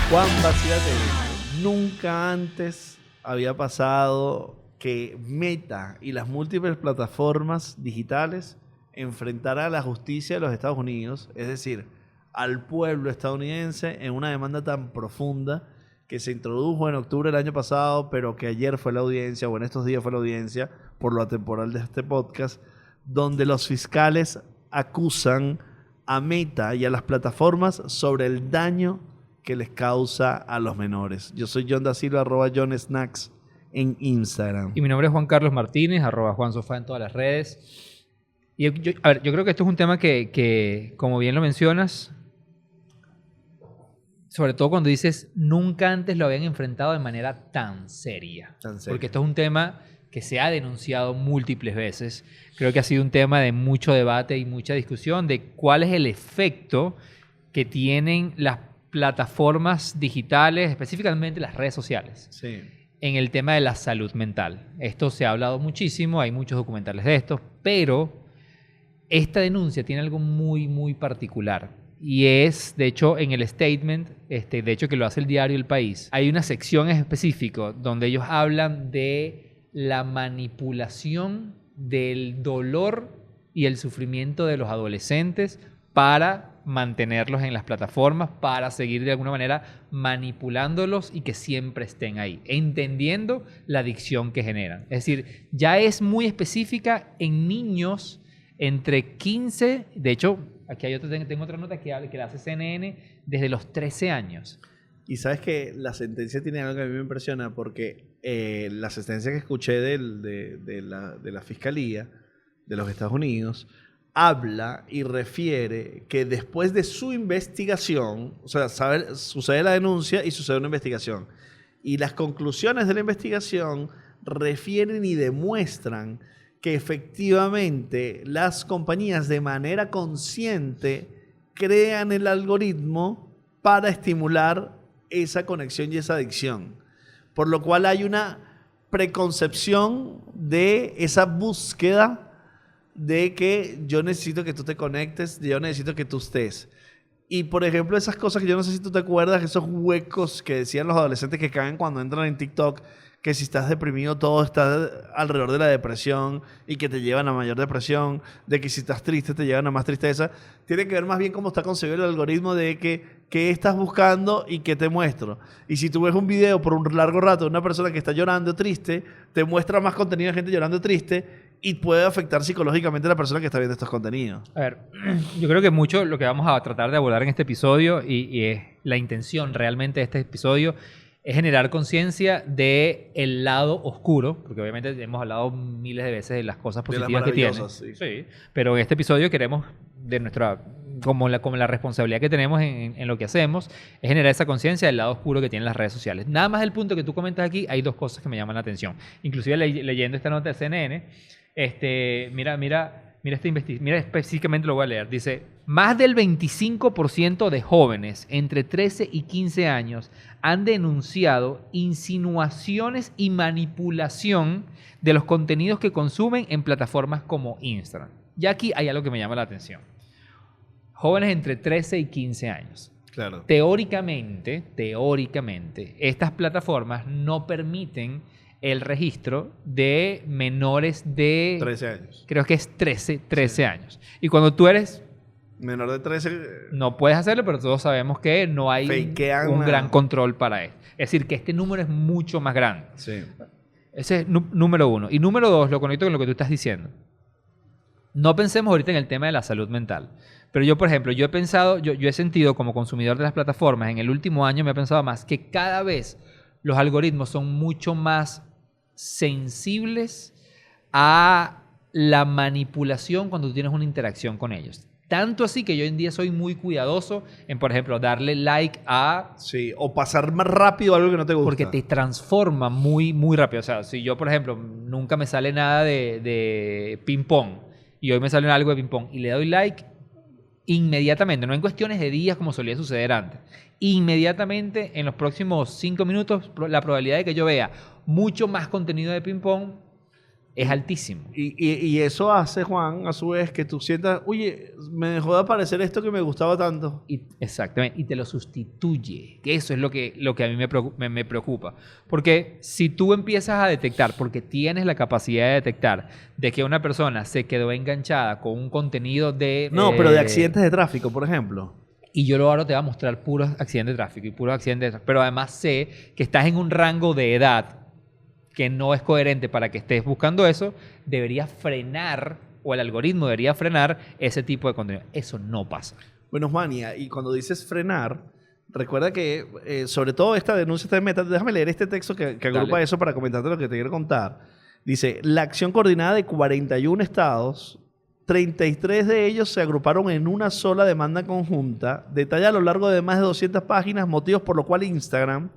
Juan, vacílate. Nunca antes había pasado que Meta y las múltiples plataformas digitales enfrentaran a la justicia de los Estados Unidos, es decir, al pueblo estadounidense, en una demanda tan profunda que se introdujo en octubre del año pasado, pero que ayer fue la audiencia, o en estos días fue la audiencia, por lo atemporal de este podcast, donde los fiscales acusan a Meta y a las plataformas sobre el daño que les causa a los menores. Yo soy John Da Silva, @JohnSnacks en Instagram. Y mi nombre es Juan Carlos Martínez, @JuanSofá en todas las redes. Y yo creo que esto es un tema que, como bien lo mencionas, sobre todo cuando dices nunca antes lo habían enfrentado de manera tan seria. Porque esto es un tema que se ha denunciado múltiples veces. Creo que ha sido un tema de mucho debate y mucha discusión de cuál es el efecto que tienen las plataformas digitales, específicamente las redes sociales, sí, en el tema de la salud mental. Esto se ha hablado muchísimo, hay muchos documentales de esto, pero esta denuncia tiene algo muy, muy particular. Y es, de hecho, en el statement, de hecho que lo hace el diario El País, hay una sección específica donde ellos hablan de la manipulación del dolor y el sufrimiento de los adolescentes para mantenerlos en las plataformas, para seguir de alguna manera manipulándolos y que siempre estén ahí, entendiendo la adicción que generan. Es decir, ya es muy específica en niños entre 15, de hecho, aquí tengo otra nota que la hace CNN, desde los 13 años. Y sabes que la sentencia tiene algo que a mí me impresiona, porque la sentencia que escuché de la Fiscalía de los Estados Unidos habla y refiere que después de su investigación, o sea, sucede la denuncia y sucede una investigación. Y las conclusiones de la investigación refieren y demuestran que efectivamente las compañías de manera consciente crean el algoritmo para estimular esa conexión y esa adicción. Por lo cual hay una preconcepción de esa búsqueda de que yo necesito que tú te conectes, yo necesito que tú estés. Y por ejemplo, esas cosas que yo no sé si tú te acuerdas, esos huecos que decían los adolescentes que caen cuando entran en TikTok, que si estás deprimido todo está alrededor de la depresión y que te llevan a mayor depresión, de que si estás triste te llevan a más tristeza. Tiene que ver más bien cómo está concebido el algoritmo de qué estás buscando y qué te muestro. Y si tú ves un video por un largo rato de una persona que está llorando triste, te muestra más contenido de gente llorando triste y puede afectar psicológicamente a la persona que está viendo estos contenidos. A ver, yo creo que mucho lo que vamos a tratar de abordar en este episodio y es la intención realmente de este episodio es generar conciencia del lado oscuro, porque obviamente hemos hablado miles de veces de las cosas positivas que tiene. Sí, pero en este episodio queremos, de nuestra, como la responsabilidad que tenemos en lo que hacemos, es generar esa conciencia del lado oscuro que tienen las redes sociales. Nada más del punto que tú comentas aquí, hay dos cosas que me llaman la atención. Inclusive leyendo esta nota de CNN, mira específicamente lo voy a leer. Dice, más del 25% de jóvenes entre 13 y 15 años han denunciado insinuaciones y manipulación de los contenidos que consumen en plataformas como Instagram. Y aquí hay algo que me llama la atención. Jóvenes entre 13 y 15 años. Claro. Teóricamente, estas plataformas no permiten el registro de menores de 13 años. Creo que es 13 años. Y cuando tú eres menor de 13... no puedes hacerlo, pero todos sabemos que no hay un gran control para esto. Es decir, que este número es mucho más grande. Sí. Ese es número uno. Y número dos, lo conecto con lo que tú estás diciendo. No pensemos ahorita en el tema de la salud mental. Pero yo, por ejemplo, yo he sentido como consumidor de las plataformas, en el último año me he pensado más, que cada vez los algoritmos son mucho más sensibles a la manipulación cuando tú tienes una interacción con ellos. Tanto así que yo hoy en día soy muy cuidadoso en, por ejemplo, darle like a... Sí, o pasar más rápido algo que no te gusta. Porque te transforma muy, muy rápido. O sea, si yo, por ejemplo, nunca me sale nada de ping-pong y hoy me sale algo de ping-pong y le doy like, inmediatamente, no en cuestiones de días como solía suceder antes, inmediatamente en los próximos 5 minutos la probabilidad de que yo vea mucho más contenido de ping-pong es altísimo. Y eso hace, Juan, a su vez, que tú sientas, oye, me dejó de aparecer esto que me gustaba tanto. Exactamente, y te lo sustituye, que eso es lo que a mí me preocupa. Porque si tú empiezas a detectar, porque tienes la capacidad de detectar, de que una persona se quedó enganchada con un contenido de... No, pero de accidentes de tráfico, por ejemplo. Y yo ahora te voy a mostrar puros accidentes de tráfico y puros accidentes de tráfico. Pero además sé que estás en un rango de edad que no es coherente para que estés buscando eso, debería frenar, o el algoritmo debería frenar ese tipo de contenido. Eso no pasa. Bueno, Juan, y cuando dices frenar, recuerda que, sobre todo esta denuncia está en Meta, déjame leer este texto que agrupa Dale. eso para comentarte lo que te quiero contar. Dice, la acción coordinada de 41 estados, 33 de ellos se agruparon en una sola demanda conjunta, detalla a lo largo de más de 200 páginas motivos por los cuales Instagram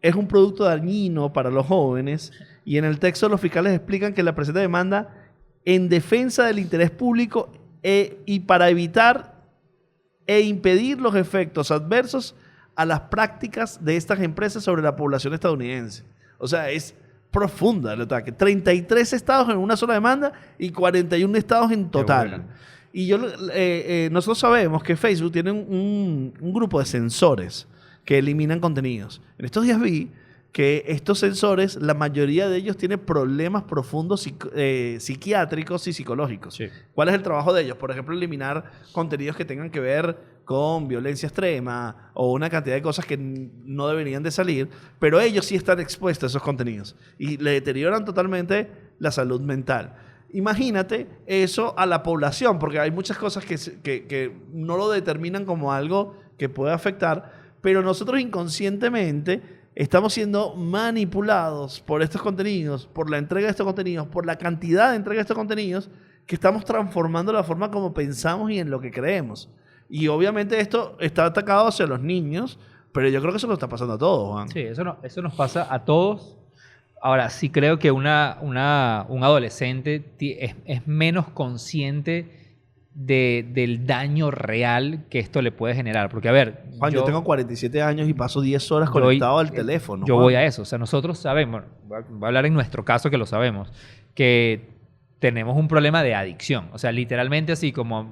es un producto dañino para los jóvenes, y en el texto los fiscales explican que la presente demanda en defensa del interés público y para evitar e impedir los efectos adversos a las prácticas de estas empresas sobre la población estadounidense. O sea, es profunda el ataque. 33 estados en una sola demanda y 41 estados en total. Bueno. Y nosotros sabemos que Facebook tiene un grupo de sensores que eliminan contenidos. En estos días vi que estos sensores, la mayoría de ellos tienen problemas profundos psiquiátricos y psicológicos. Sí. ¿Cuál es el trabajo de ellos? Por ejemplo, eliminar contenidos que tengan que ver con violencia extrema o una cantidad de cosas que no deberían de salir, pero ellos sí están expuestos a esos contenidos y le deterioran totalmente la salud mental. Imagínate eso a la población, porque hay muchas cosas que no lo determinan como algo que puede afectar, pero nosotros inconscientemente estamos siendo manipulados por estos contenidos, por la entrega de estos contenidos, por la cantidad de entrega de estos contenidos, que estamos transformando la forma como pensamos y en lo que creemos. Y obviamente esto está atacado hacia los niños, pero yo creo que eso nos está pasando a todos, Juan. Sí, eso nos pasa a todos. Ahora, sí creo que un adolescente es menos consciente del daño real que esto le puede generar. Porque, a ver... Juan, yo tengo 47 años y paso 10 horas conectado al teléfono. Yo Juan. voy a eso. O sea, nosotros sabemos, voy a hablar en nuestro caso que lo sabemos, que tenemos un problema de adicción. O sea, literalmente así como,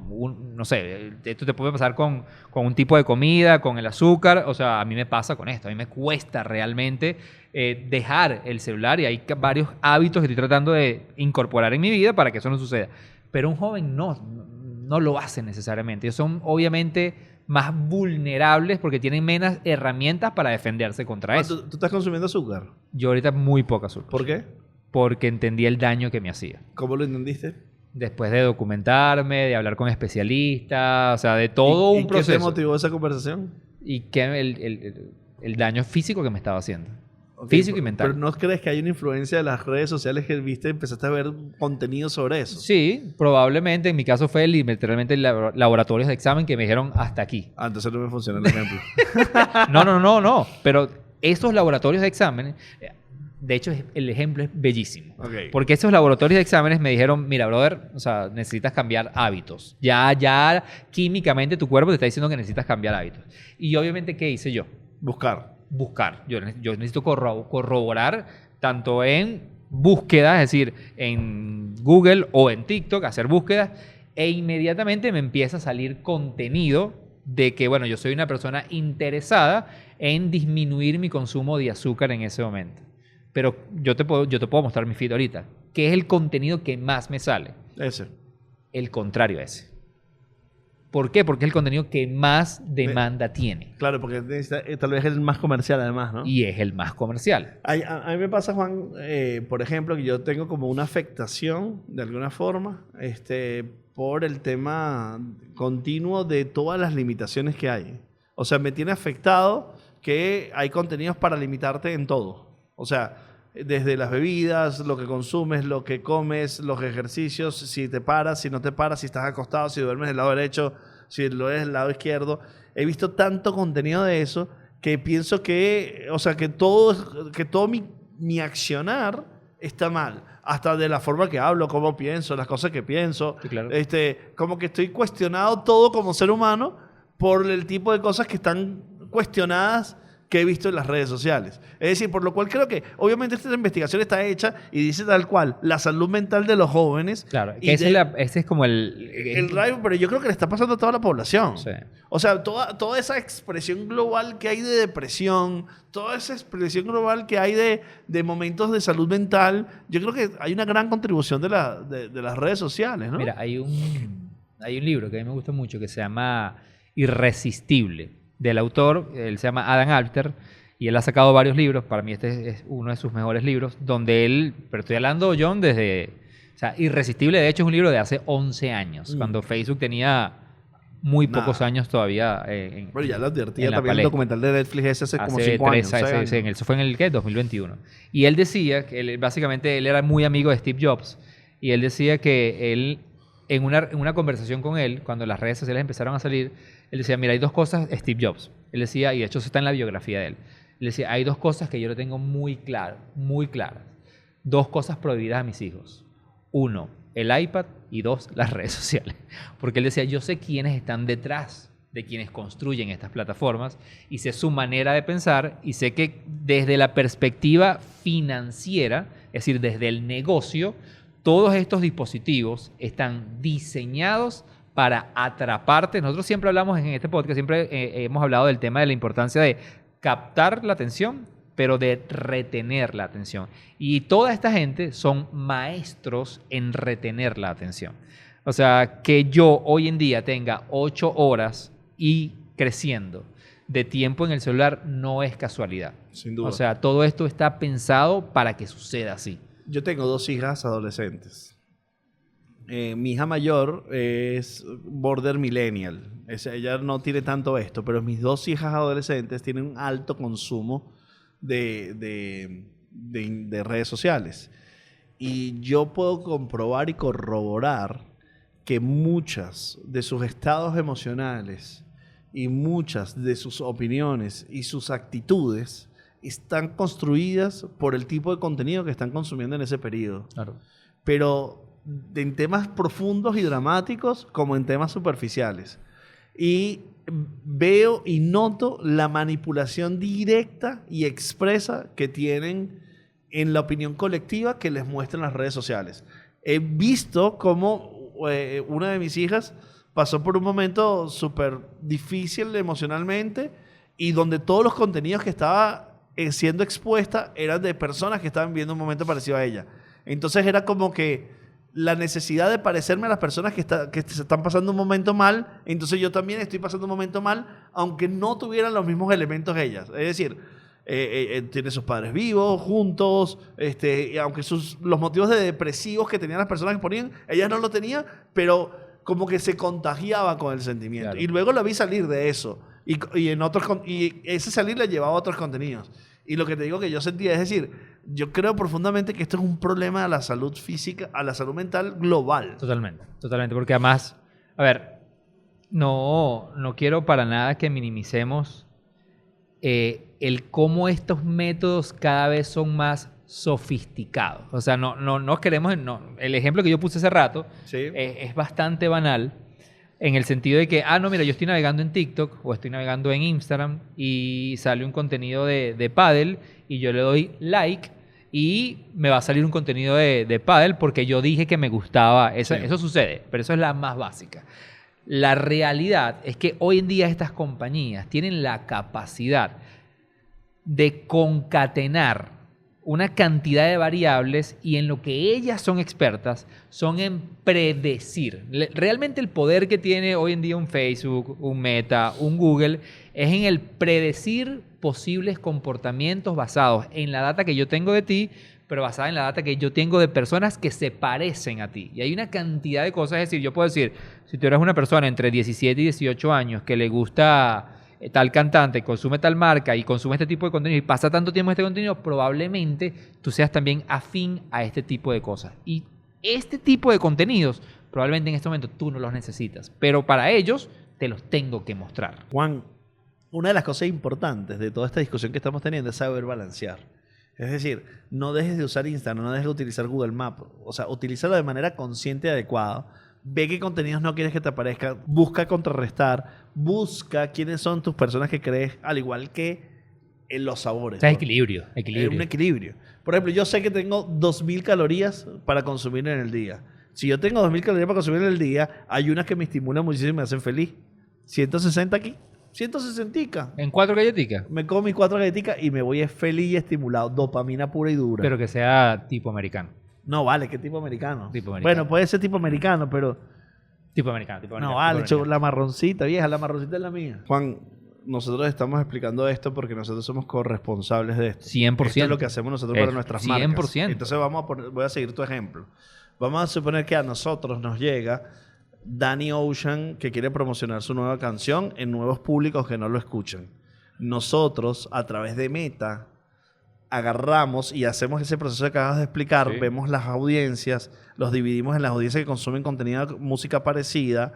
no sé, esto te puede pasar con un tipo de comida, con el azúcar. O sea, a mí me pasa con esto. A mí me cuesta realmente dejar el celular y hay varios hábitos que estoy tratando de incorporar en mi vida para que eso no suceda. Pero un joven no lo hace necesariamente. Ellos son obviamente más vulnerables porque tienen menos herramientas para defenderse contra eso. ¿Tú estás consumiendo azúcar? Yo ahorita muy poca azúcar. ¿Por qué? Porque entendí el daño que me hacía. ¿Cómo lo entendiste? Después de documentarme, de hablar con especialistas, o sea, de todo un proceso. ¿Qué te motivó esa conversación? Y que el daño físico que me estaba haciendo. Okay, físico y mental. ¿Pero no crees que hay una influencia de las redes sociales que viste, empezaste a ver contenido sobre eso? Sí, probablemente. En mi caso fue literalmente laboratorios de examen que me dijeron hasta aquí. Ah, entonces no me funciona el ejemplo. No. Pero esos laboratorios de exámenes, de hecho, el ejemplo es bellísimo. Okay. Porque esos laboratorios de exámenes me dijeron, mira, brother, o sea, necesitas cambiar hábitos. Ya químicamente tu cuerpo te está diciendo que necesitas cambiar hábitos. Y obviamente, ¿qué hice yo? Buscar. Yo necesito corroborar tanto en búsquedas, es decir, en Google o en TikTok, hacer búsquedas, e inmediatamente me empieza a salir contenido de que, bueno, yo soy una persona interesada en disminuir mi consumo de azúcar en ese momento. Pero yo te puedo mostrar mi feed ahorita. ¿Qué es el contenido que más me sale? Ese. El contrario a ese. ¿Por qué? Porque es el contenido que más demanda tiene. Claro, porque tal vez es el más comercial además, ¿no? Y es el más comercial. A mí me pasa, Juan, por ejemplo, que yo tengo como una afectación, de alguna forma, por el tema continuo de todas las limitaciones que hay. O sea, me tiene afectado que hay contenidos para limitarte en todo. O sea, desde las bebidas, lo que consumes, lo que comes, los ejercicios, si te paras, si no te paras, si estás acostado, si duermes del lado derecho, si lo eres del lado izquierdo. He visto tanto contenido de eso que pienso que, o sea, que todo mi accionar está mal. Hasta de la forma que hablo, cómo pienso, las cosas que pienso. Sí, claro. Como que estoy cuestionado todo como ser humano por el tipo de cosas que están cuestionadas que he visto en las redes sociales. Es decir, por lo cual creo que obviamente esta investigación está hecha y dice tal cual, la salud mental de los jóvenes. Claro, que ese es como el drive, pero yo creo que le está pasando a toda la población. Sí. O sea, toda esa expresión global que hay de depresión, toda esa expresión global que hay de momentos de salud mental, yo creo que hay una gran contribución de las redes sociales, ¿no? Mira, hay un libro que a mí me gusta mucho que se llama Irresistible. Del autor, él se llama Adam Alter, y él ha sacado varios libros, para mí este es uno de sus mejores libros, donde él, pero estoy hablando, John, desde, o sea, Irresistible, de hecho, es un libro de hace 11 años, cuando Facebook tenía muy pocos años todavía Bueno, ya lo advertía también palestra. el documental de Netflix ese hace como 5 años. Eso fue en el, ¿qué? 2021. Y él decía, que básicamente él era muy amigo de Steve Jobs, y él decía que él, en una conversación con él, cuando las redes sociales empezaron a salir, él decía, mira, hay dos cosas, Steve Jobs. Él decía, y de hecho eso está en la biografía de él. Él decía, hay dos cosas que yo lo tengo muy claras. Dos cosas prohibidas a mis hijos. Uno, el iPad, y dos, las redes sociales. Porque él decía, yo sé quiénes están detrás de quienes construyen estas plataformas y sé su manera de pensar y sé que desde la perspectiva financiera, es decir, desde el negocio, todos estos dispositivos están diseñados para atraparte. Nosotros siempre hablamos en este podcast, siempre hemos hablado del tema de la importancia de captar la atención, pero de retener la atención. Y toda esta gente son maestros en retener la atención. O sea, que yo hoy en día tenga 8 horas y creciendo de tiempo en el celular no es casualidad. Sin duda. O sea, todo esto está pensado para que suceda así. Yo tengo 2 hijas adolescentes. Mi hija mayor es border millennial. Ella no tiene tanto esto, pero mis 2 hijas adolescentes tienen un alto consumo de redes sociales. Y yo puedo comprobar y corroborar que muchas de sus estados emocionales y muchas de sus opiniones y sus actitudes están construidas por el tipo de contenido que están consumiendo en ese periodo. Claro. Pero en temas profundos y dramáticos como en temas superficiales. Y veo y noto la manipulación directa y expresa que tienen en la opinión colectiva que les muestran las redes sociales. He visto cómo una de mis hijas pasó por un momento súper difícil emocionalmente y donde todos los contenidos que estaba siendo expuesta eran de personas que estaban viviendo un momento parecido a ella. Entonces era como que la necesidad de parecerme a las personas que se están pasando un momento mal, entonces yo también estoy pasando un momento mal, aunque no tuvieran los mismos elementos ellas. Es decir, tiene sus padres vivos, juntos, y aunque los motivos de depresivos que tenían las personas que ponían, ellas no lo tenían, pero como que se contagiaba con el sentimiento. Claro. Y luego la vi salir de eso, y ese salir la llevaba a otros contenidos. Y lo que te digo que yo sentía, es decir, yo creo profundamente que esto es un problema a la salud física, a la salud mental global. Totalmente, porque además, a ver, no quiero para nada que minimicemos el cómo estos métodos cada vez son más sofisticados. O sea, no queremos, el ejemplo que yo puse hace rato sí. Es bastante banal. En el sentido de que, no, mira, yo estoy navegando en TikTok o estoy navegando en Instagram y sale un contenido de pádel y yo le doy like y me va a salir un contenido de pádel porque yo dije que me gustaba. Eso sucede, pero eso es la más básica. La realidad es que hoy en día estas compañías tienen la capacidad de concatenar una cantidad de variables y en lo que ellas son expertas son en predecir. Realmente el poder que tiene hoy en día un Facebook, un Meta, un Google es en el predecir posibles comportamientos basados en la data que yo tengo de ti, pero basada en la data que yo tengo de personas que se parecen a ti. Y hay una cantidad de cosas, es decir, yo puedo decir, si tú eres una persona entre 17 y 18 años que le gusta tal cantante, consume tal marca y consume este tipo de contenido y pasa tanto tiempo en este contenido, probablemente tú seas también afín a este tipo de cosas. Y este tipo de contenidos, probablemente en este momento tú no los necesitas, pero para ellos te los tengo que mostrar. Juan, una de las cosas importantes de toda esta discusión que estamos teniendo es saber balancear. Es decir, no dejes de usar Instagram, no dejes de utilizar Google Maps. O sea, utilízalo de manera consciente y adecuada. Ve qué contenidos no quieres que te aparezcan. Busca contrarrestar. Busca quiénes son tus personas que crees, al igual que en los sabores. O sea, ¿no? equilibrio. Un equilibrio. Por ejemplo, yo sé que tengo 2000 calorías para consumir en el día. Si yo tengo 2000 calorías para consumir en el día, hay unas que me estimulan muchísimo y me hacen feliz. 160 aquí, 160. ¿En 4 galletitas? Me como mis 4 galletitas y me voy feliz y estimulado. Dopamina pura y dura. Pero que sea tipo americano. No, vale, ¿qué tipo americano? Tipo americano. Bueno, puede ser tipo americano, pero... Tipo americano. No, vale, la marroncita, vieja, la marroncita es la mía. Juan, nosotros estamos explicando esto porque nosotros somos corresponsables de esto. 100%. Esto es lo que hacemos nosotros para nuestras 100%. marcas. Entonces voy a seguir tu ejemplo. Vamos a suponer que a nosotros nos llega Danny Ocean que quiere promocionar su nueva canción en nuevos públicos que no lo escuchan. Nosotros, a través de Meta, agarramos y hacemos ese proceso que acabas de explicar, Sí. vemos las audiencias, los dividimos en las audiencias que consumen contenido, música parecida,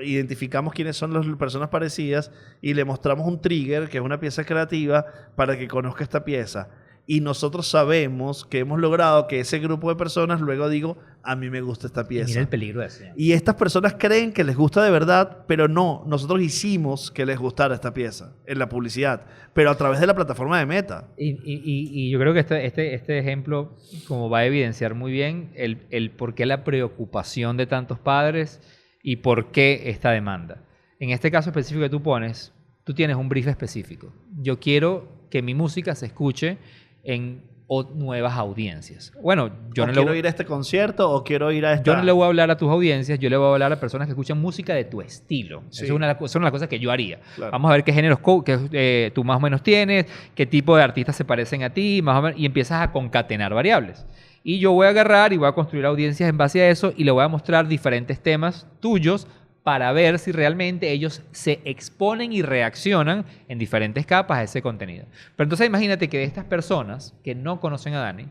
identificamos quiénes son las personas parecidas y le mostramos un trigger, que es una pieza creativa, para que conozca esta pieza. Y nosotros sabemos que hemos logrado que ese grupo de personas luego digo, a mí me gusta esta pieza. Mira el peligro de eso. Y estas personas creen que les gusta de verdad, pero no. Nosotros hicimos que les gustara esta pieza en la publicidad, pero a través de la plataforma de Meta. Y yo creo que este ejemplo como va a evidenciar muy bien el por qué la preocupación de tantos padres y por qué esta demanda. En este caso específico que tú pones, tú tienes un brief específico. Yo quiero que mi música se escuche en nuevas audiencias. Bueno, yo no quiero ir a este concierto o quiero ir a esta... Yo no le voy a hablar a tus audiencias, yo le voy a hablar a personas que escuchan música de tu estilo. Sí. Esa es una de las cosas que yo haría. Claro. Vamos a ver qué géneros tú más o menos tienes, qué tipo de artistas se parecen a ti, más o menos, y empiezas a concatenar variables. Y yo voy a agarrar y voy a construir audiencias en base a eso y le voy a mostrar diferentes temas tuyos para ver si realmente ellos se exponen y reaccionan en diferentes capas a ese contenido. Pero entonces imagínate que de estas personas que no conocen a Dani,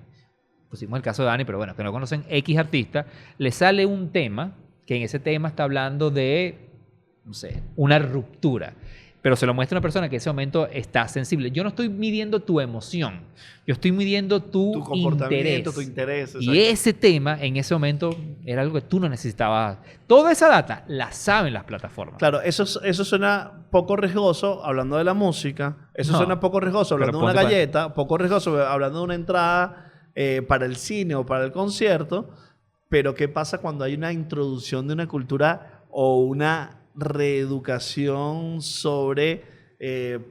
pusimos el caso de Dani, pero bueno, que no conocen X artista, le sale un tema que en ese tema está hablando de, no sé, una ruptura. Pero se lo muestra a una persona que en ese momento está sensible. Yo no estoy midiendo tu emoción. Yo estoy midiendo tu comportamiento, interés. tu interés. Y ese tema, en ese momento, era algo que tú no necesitabas. Toda esa data la saben las plataformas. Claro, eso suena poco riesgoso hablando de la música. Eso No, suena poco riesgoso hablando de una ponte galleta. Poco riesgoso hablando de una entrada para el cine o para el concierto. Pero ¿qué pasa cuando hay una introducción de una cultura o una reeducación sobre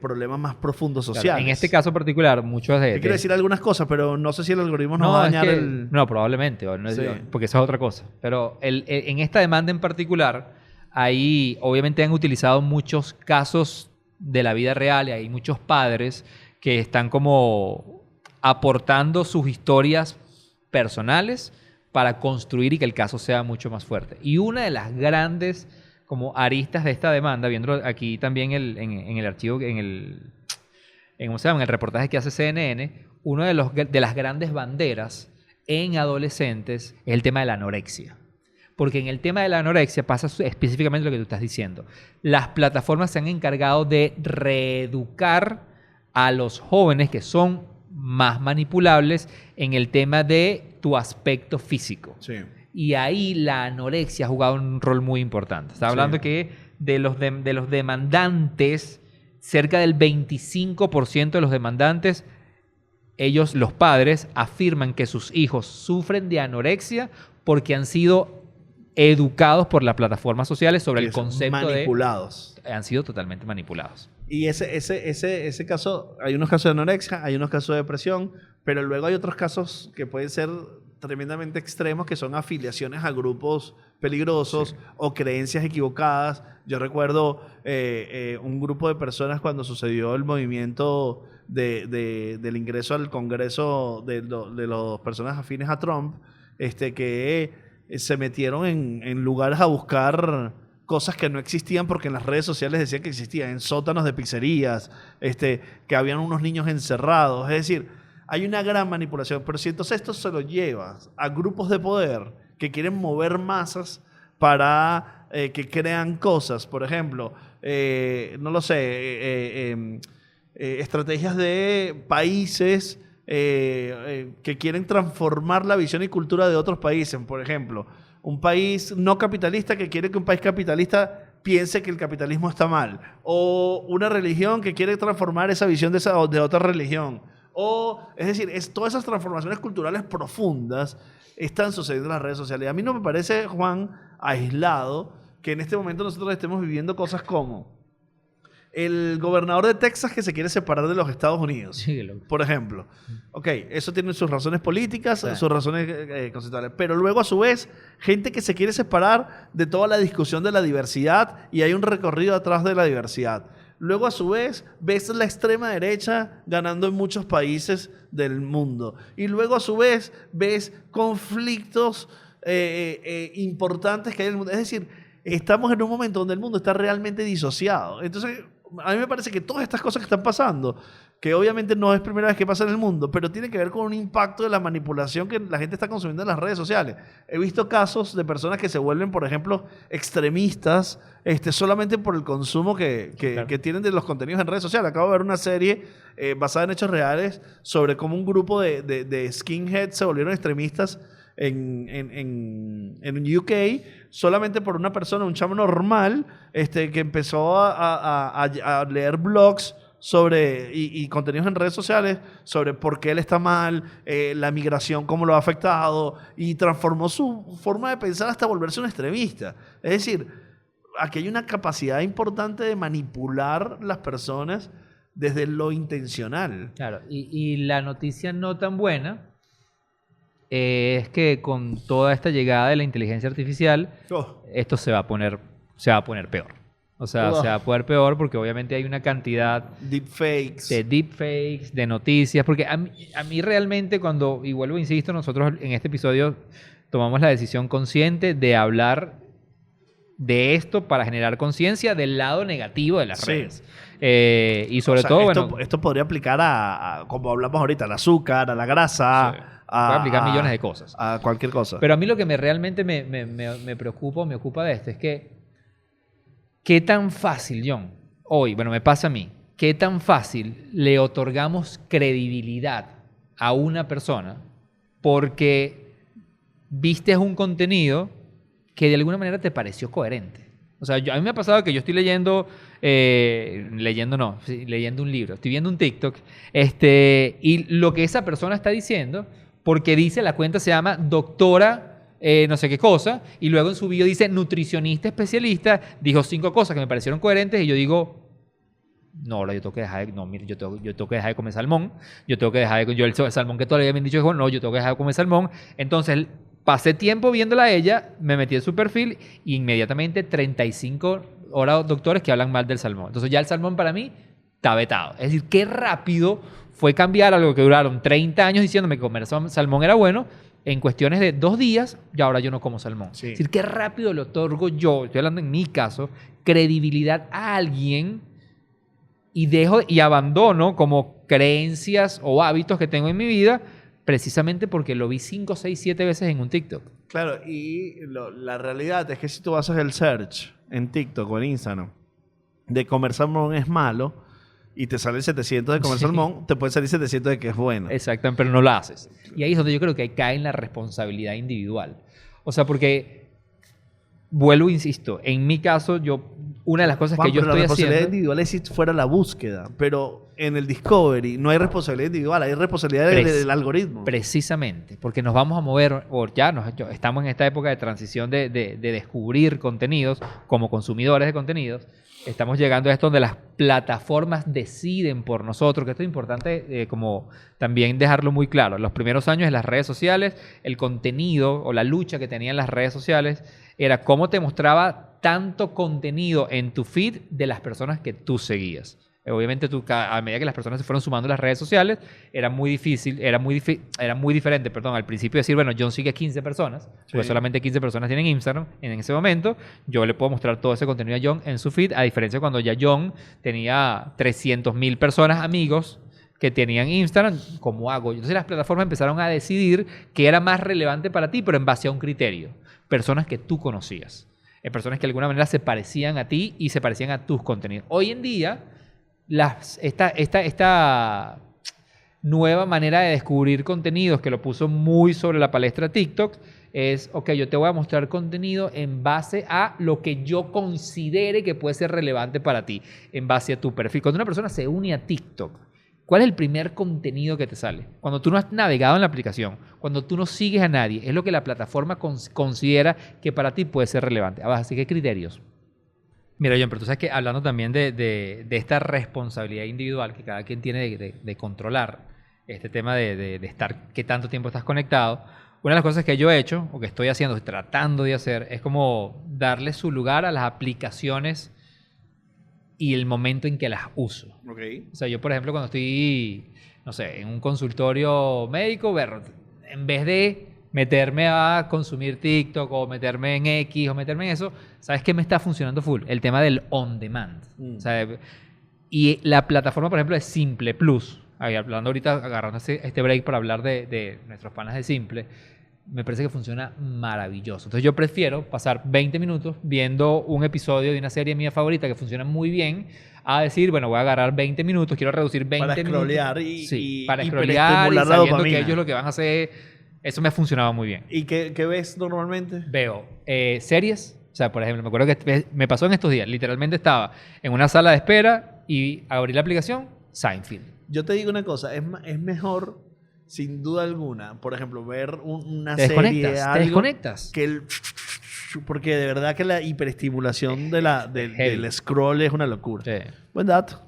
problemas más profundos sociales? Claro, en este caso particular, muchos de... Te quiero decir algunas cosas, pero no sé si el algoritmo nos va a es dañar que- el... No, probablemente, o no es- Sí. porque eso es otra cosa. Pero en esta demanda en particular, ahí obviamente han utilizado muchos casos de la vida real y hay muchos padres que están como aportando sus historias personales para construir y que el caso sea mucho más fuerte. Y una de las grandes como aristas de esta demanda, viendo aquí también en el archivo, ¿cómo se llama? En el reportaje que hace CNN, una de las grandes banderas en adolescentes es el tema de la anorexia. Porque en el tema de la anorexia pasa específicamente lo que tú estás diciendo. Las plataformas se han encargado de reeducar a los jóvenes que son más manipulables en el tema de tu aspecto físico. Sí. Y ahí la anorexia ha jugado un rol muy importante. Está hablando Sí. que de los demandantes, cerca del 25% de los demandantes, ellos, los padres, afirman que sus hijos sufren de anorexia porque han sido educados por las plataformas sociales sobre el concepto manipulados. han sido totalmente manipulados. Y ese caso, hay unos casos de anorexia, hay unos casos de depresión, pero luego hay otros casos que pueden ser tremendamente extremos, que son afiliaciones a grupos peligrosos o creencias equivocadas. Yo recuerdo un grupo de personas cuando sucedió el movimiento del ingreso al Congreso de las personas afines a Trump, que se metieron en lugares a buscar cosas que no existían porque en las redes sociales decían que existían, en sótanos de pizzerías, que habían unos niños encerrados. Es decir, hay una gran manipulación, pero si entonces esto se lo llevas a grupos de poder que quieren mover masas para que crean cosas, por ejemplo, no lo sé, estrategias de países que quieren transformar la visión y cultura de otros países, por ejemplo, un país no capitalista que quiere que un país capitalista piense que el capitalismo está mal, o una religión que quiere transformar esa visión de otra religión, o, es decir, todas esas transformaciones culturales profundas están sucediendo en las redes sociales. A mí no me parece, Juan, aislado que en este momento nosotros estemos viviendo cosas como el gobernador de Texas que se quiere separar de los Estados Unidos, Sí, por ejemplo. Ok, eso tiene sus razones políticas, Sí. sus razones conceptuales, pero luego a su vez, gente que se quiere separar de toda la discusión de la diversidad y hay un recorrido atrás de la diversidad. Luego a su vez, ves la extrema derecha ganando en muchos países del mundo. Y luego a su vez, ves conflictos importantes que hay en el mundo. Es decir, estamos en un momento donde el mundo está realmente disociado. Entonces, a mí me parece que todas estas cosas que están pasando, que obviamente no es primera vez que pasa en el mundo, pero tiene que ver con un impacto de la manipulación que la gente está consumiendo en las redes sociales. He visto casos de personas que se vuelven, por ejemplo, extremistas solamente por el consumo Claro. que tienen de los contenidos en redes sociales. Acabo de ver una serie basada en hechos reales sobre cómo un grupo de skinheads se volvieron extremistas en UK solamente por una persona, un chamo normal que empezó a leer blogs y contenidos en redes sociales sobre por qué él está mal, la migración, cómo lo ha afectado, y transformó su forma de pensar hasta volverse un extremista. Es decir, aquí hay una capacidad importante de manipular las personas desde lo intencional. Claro, y la noticia no tan buena es que con toda esta llegada de la inteligencia artificial, esto se va a poner peor. O sea, se va a poner peor porque obviamente hay una cantidad Deepfakes. de deepfakes, de noticias, porque a mí realmente cuando, y vuelvo, insisto, nosotros en este episodio tomamos la decisión consciente de hablar de esto para generar conciencia del lado negativo de las Sí. redes. Y sobre todo, esto podría aplicar como hablamos ahorita, al azúcar, a la grasa, Sí. Puede aplicar millones de cosas. a cualquier cosa. Pero a mí lo que realmente me preocupa o me ocupa de esto es que qué tan fácil, John, hoy, bueno, me pasa a mí, qué tan fácil le otorgamos credibilidad a una persona porque viste un contenido que de alguna manera te pareció coherente. O sea, a mí me ha pasado que yo estoy leyendo un libro, estoy viendo un TikTok, y lo que esa persona está diciendo, porque dice, la cuenta se llama doctora no sé qué cosa, y luego en su video dice nutricionista especialista, dijo 5 cosas que me parecieron coherentes, y yo digo, no, ahora yo tengo que dejar yo tengo que dejar de comer salmón, yo tengo que dejar de, yo el salmón que todavía me han dicho, no, yo tengo que dejar de comer salmón. Entonces pasé tiempo viéndola a ella, me metí en su perfil y inmediatamente 35 horas doctores que hablan mal del salmón. Entonces ya el salmón para mí está vetado. Es decir, qué rápido fue cambiar algo que duraron 30 años diciéndome que comer salmón era bueno. En cuestiones de 2 días, y ahora yo no como salmón. Sí. Es decir, qué rápido le otorgo yo, estoy hablando en mi caso, credibilidad a alguien y abandono como creencias o hábitos que tengo en mi vida precisamente porque lo vi 5, 6, 7 veces en un TikTok. Claro, y la realidad es que si tú haces el search en TikTok o en Instagram de comer salmón es malo y te sale 700 de comer salmón, te puede salir 700 de que es bueno. Exactamente, pero no lo haces. Y ahí es donde yo creo que cae en la responsabilidad individual. O sea, porque, vuelvo, insisto, en mi caso, una de las cosas Juan, que yo pero estoy la responsabilidad haciendo... individual es si fuera la búsqueda, pero en el Discovery no hay responsabilidad individual, hay responsabilidad del algoritmo. Precisamente, porque nos vamos a mover, estamos en esta época de transición de descubrir contenidos como consumidores de contenidos. Estamos llegando a esto donde las plataformas deciden por nosotros, que esto es importante como también dejarlo muy claro. En los primeros años de las redes sociales, el contenido o la lucha que tenían las redes sociales era cómo te mostraba tanto contenido en tu feed de las personas que tú seguías. Obviamente a medida que las personas se fueron sumando a las redes sociales, era muy diferente, al principio decir, bueno, John sigue 15 personas, porque solamente 15 personas tienen Instagram en ese momento, yo le puedo mostrar todo ese contenido a John en su feed, a diferencia de cuando ya John tenía 300,000 personas, amigos, que tenían Instagram, ¿cómo hago? Entonces las plataformas empezaron a decidir qué era más relevante para ti, pero en base a un criterio. Personas que tú conocías, personas que de alguna manera se parecían a ti y se parecían la nueva manera de descubrir contenidos que lo puso muy sobre la palestra TikTok es, ok, yo te voy a mostrar contenido en base a lo que yo considere que puede ser relevante para ti, en base a tu perfil. Cuando una persona se une a TikTok, ¿cuál es el primer contenido que te sale? Cuando tú no has navegado en la aplicación, cuando tú no sigues a nadie, es lo que la plataforma considera que para ti puede ser relevante. Así que criterios. Mira, John, pero tú sabes que hablando también de esta responsabilidad individual que cada quien tiene de controlar este tema de estar, qué tanto tiempo estás conectado, una de las cosas que yo he hecho, o que estoy haciendo, tratando de hacer, es como darle su lugar a las aplicaciones y el momento en que las uso. Okay. O sea, yo, por ejemplo, cuando estoy, no sé, en un consultorio médico, en vez de meterme a consumir TikTok o meterme en X o meterme en eso, ¿sabes qué me está funcionando full? El tema del on demand. O sea, y la plataforma, por ejemplo, de Simple Plus, hablando ahorita, agarrando este break para hablar de nuestros panas de Simple, me parece que funciona maravilloso. Entonces yo prefiero pasar 20 minutos viendo un episodio de una serie mía favorita que funciona muy bien a decir, bueno, voy a agarrar 20 minutos, quiero reducir 20 para minutos. scrollear Para scrollear y la sabiendo dopamina. que ellos lo que van a hacer, eso me ha funcionado muy bien. ¿Y qué ves normalmente? Veo series, o sea, por ejemplo, me acuerdo que me pasó en estos días, literalmente estaba en una sala de espera y abrí la aplicación, Seinfeld. Yo te digo una cosa, es mejor, sin duda alguna, por ejemplo, ver una Te serie, desconectas, algo te desconectas. que porque de verdad que la hiperestimulación del scroll es una locura. Sí. Buen dato.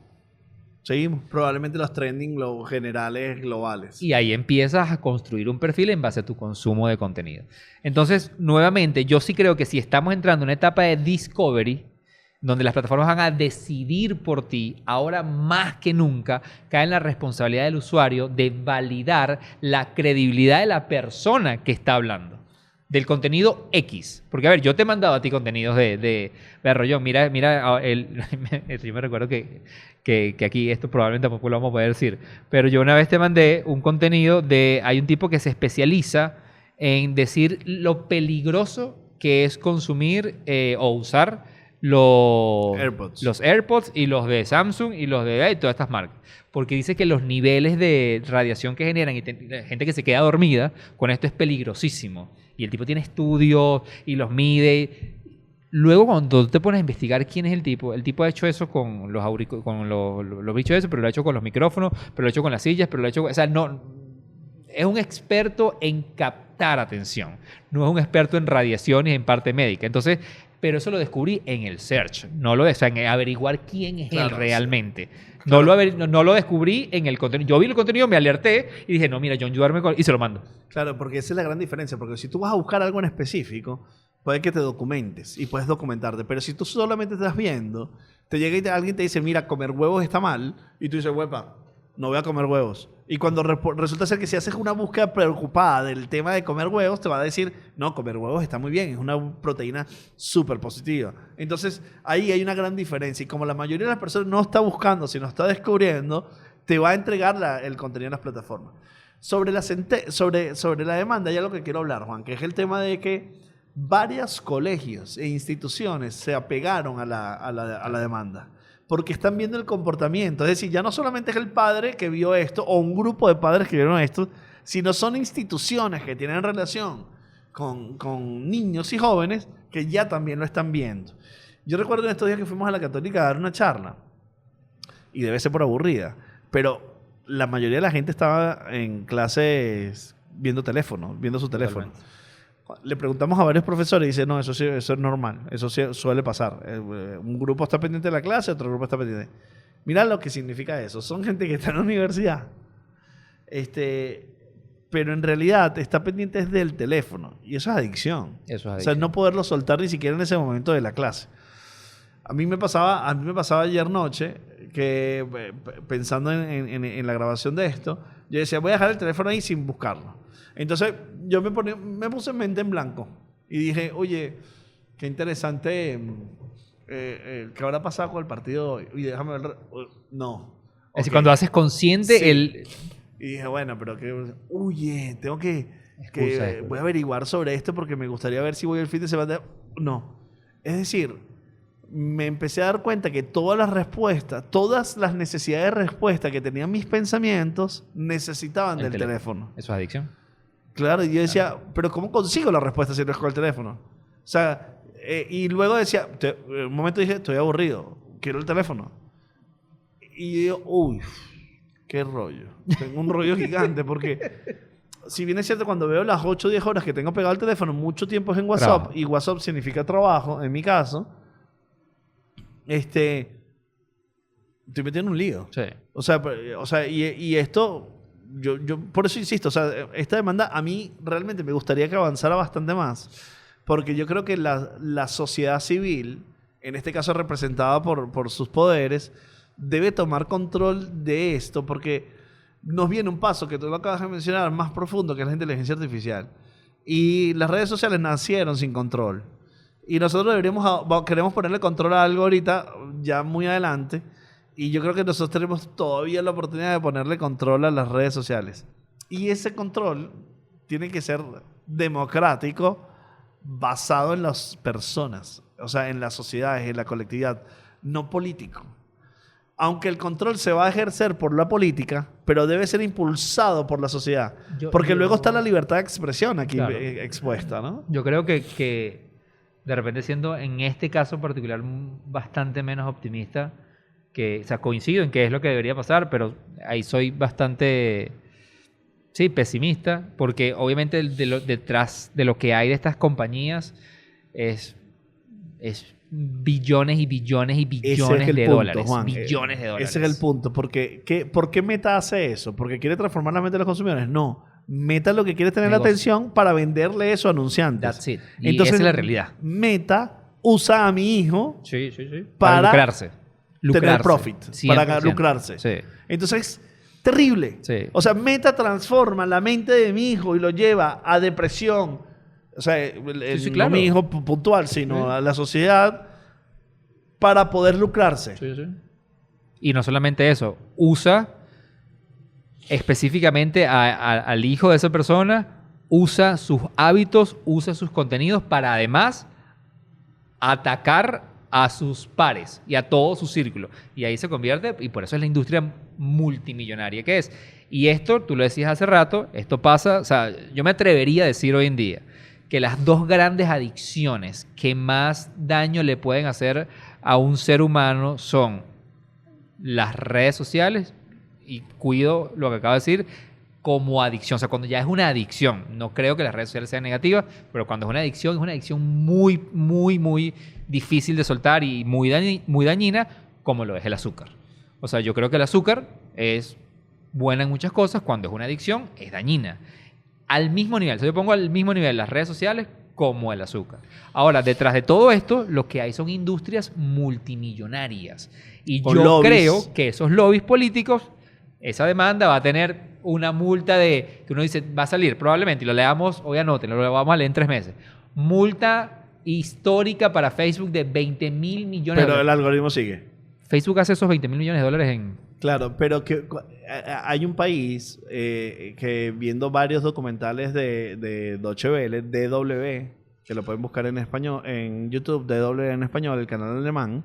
Seguimos. Probablemente los trending, los generales globales. Y ahí empiezas a construir un perfil en base a tu consumo de contenido. Entonces, nuevamente, yo sí creo que si estamos entrando en una etapa de discovery, donde las plataformas van a decidir por ti, ahora más que nunca cae en la responsabilidad del usuario de validar la credibilidad de la persona que está hablando, del contenido X. Porque, a ver, yo te he mandado a ti contenidos de Rollón, mira, yo me recuerdo que aquí esto probablemente tampoco lo vamos a poder decir, pero yo una vez te mandé un contenido hay un tipo que se especializa en decir lo peligroso que es consumir o usar los AirPods y los de Samsung y los de todas estas marcas. Porque dice que los niveles de radiación que generan y gente que se queda dormida con esto es peligrosísimo. Y el tipo tiene estudios y los mide. Luego, cuando te pones a investigar quién es el tipo ha hecho eso con los bichos de eso, pero lo ha hecho con los micrófonos, pero lo ha hecho con las sillas, pero lo ha hecho... O sea, no... Es un experto en captar atención. No es un experto en radiación y en parte médica. Entonces... Pero eso lo descubrí en el search, en averiguar quién es él realmente. No lo descubrí en el contenido. Yo vi el contenido, me alerté y dije, no, mira, John, ayúdame y se lo mando. Claro, porque esa es la gran diferencia. Porque si tú vas a buscar algo en específico, puede que te documentes y puedes documentarte. Pero si tú solamente estás viendo, te llega y alguien te dice, mira, comer huevos está mal, y tú dices, huepa, no voy a comer huevos. Y cuando resulta ser que si haces una búsqueda preocupada del tema de comer huevos, te va a decir, no, comer huevos está muy bien, es una proteína súper positiva. Entonces, ahí hay una gran diferencia. Y como la mayoría de las personas no está buscando, sino está descubriendo, te va a entregar el contenido en las plataformas. Sobre la demanda, hay algo que quiero hablar, Juan, que es el tema de que varios colegios e instituciones se apegaron a la demanda. Porque están viendo el comportamiento. Es decir, ya no solamente es el padre que vio esto o un grupo de padres que vieron esto, sino son instituciones que tienen relación con niños y jóvenes que ya también lo están viendo. Yo recuerdo en estos días que fuimos a la Católica a dar una charla, y debe ser por aburrida, pero la mayoría de la gente estaba en clases viendo su teléfono. Le preguntamos a varios profesores y dicen, no, eso es normal, eso sí suele pasar. Un grupo está pendiente de la clase, otro grupo está pendiente. Mira lo que significa eso. Son gente que está en la universidad, pero en realidad está pendiente del teléfono. Y eso es adicción. O sea, no poderlo soltar ni siquiera en ese momento de la clase. A mí me pasaba ayer noche que, pensando en la grabación de esto, yo decía, voy a dejar el teléfono ahí sin buscarlo. Entonces, yo me puse mente en blanco y dije, oye, qué interesante, ¿qué habrá pasado con el partido hoy? Oye, déjame ver. No. Es decir, cuando haces consciente sí. Y dije, bueno, pero tengo que voy a averiguar sobre esto porque me gustaría ver si voy el fin de semana. No. Es decir, me empecé a dar cuenta que todas las necesidades de respuesta que tenían mis pensamientos necesitaban del teléfono. Eso es adicción. Claro, y yo decía, pero ¿cómo consigo la respuesta si no es con el teléfono? O sea, y luego decía, en un momento dije, estoy aburrido, quiero el teléfono. Y yo, uy, qué rollo. Tengo un rollo gigante porque, si bien es cierto, cuando veo las 8 o 10 horas que tengo pegado el teléfono, mucho tiempo es en WhatsApp, Trabajo. y WhatsApp significa trabajo, en mi caso, estoy metido en un lío. Sí. O sea, y esto, yo por eso insisto, o sea, esta demanda a mí realmente me gustaría que avanzara bastante más, porque yo creo que la sociedad civil, en este caso representada por sus poderes, debe tomar control de esto, porque nos viene un paso que tú lo acabas de mencionar, más profundo, que es la inteligencia artificial. Y las redes sociales nacieron sin control. Y nosotros queremos ponerle control a algo ahorita, ya muy adelante. Y yo creo que nosotros tenemos todavía la oportunidad de ponerle control a las redes sociales. Y ese control tiene que ser democrático, basado en las personas, o sea, en las sociedades, en la colectividad, no político. Aunque el control se va a ejercer por la política, pero debe ser impulsado por la sociedad. Porque luego está la libertad de expresión aquí, claro, expuesta, ¿no? Yo creo que de repente, siendo en este caso particular bastante menos optimista, o sea, coincido en que es lo que debería pasar, pero ahí soy bastante, sí, pesimista, porque obviamente detrás de lo que hay de estas compañías es billones y billones y billones de dólares. Juan, billones de dólares. Ese es el punto. ¿Por qué Meta hace eso? ¿Porque quiere transformar la mente de los consumidores? No. Meta lo que quiere es tener la atención para venderle eso a anunciantes. That's it. Y entonces, esa es la realidad. Meta usa a mi hijo para lucrarse. Tener profit. 100%. Para lucrarse. Sí. Entonces, terrible. Sí. O sea, Meta transforma la mente de mi hijo y lo lleva a depresión. O sea, claro. No mi hijo puntual, sino a la sociedad, para poder lucrarse. Sí. Y no solamente eso, usa específicamente al hijo de esa persona, usa sus hábitos, usa sus contenidos para además atacar a sus pares y a todo su círculo. Y ahí se convierte, y por eso es la industria multimillonaria que es. Y esto, tú lo decías hace rato, esto pasa, o sea, yo me atrevería a decir hoy en día que las dos grandes adicciones que más daño le pueden hacer a un ser humano son las redes sociales, y cuido lo que acabo de decir, como adicción. O sea, cuando ya es una adicción, no creo que las redes sociales sean negativas, pero cuando es una adicción muy, muy, muy difícil de soltar y muy dañina, como lo es el azúcar. O sea, yo creo que el azúcar es buena en muchas cosas, cuando es una adicción es dañina. Al mismo nivel, yo pongo al mismo nivel las redes sociales como el azúcar. Ahora, detrás de todo esto, lo que hay son industrias multimillonarias. Y yo creo que esos lobbies políticos, esa demanda va a tener una multa que uno dice, va a salir probablemente, y lo leamos, hoy anoten, lo vamos a leer en 3 meses. Multa histórica para Facebook de 20 mil millones de dólares. Pero el algoritmo sigue. Facebook hace esos 20 mil millones de dólares en... Claro, pero hay un país que, viendo varios documentales de Deutsche Welle, DW, que lo pueden buscar en español, en YouTube, DW en español, el canal alemán,